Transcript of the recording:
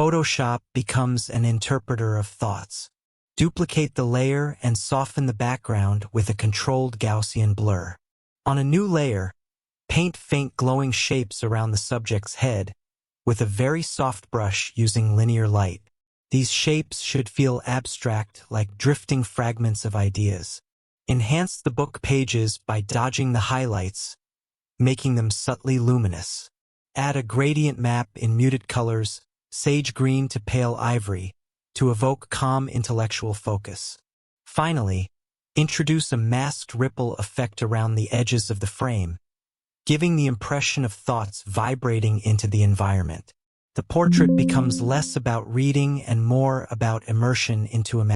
Photoshop becomes an interpreter of thoughts. Duplicate the layer and soften the background with a controlled Gaussian blur. On a new layer, paint faint glowing shapes around the subject's head with a very soft brush using linear light. These shapes should feel abstract, like drifting fragments of ideas. Enhance the book pages by dodging the highlights, making them subtly luminous. Add a gradient map in muted colors, sage green to pale ivory, to evoke calm intellectual focus. Finally, introduce a masked ripple effect around the edges of the frame, giving the impression of thoughts vibrating into the environment. The portrait becomes less about reading and more about immersion into imagination.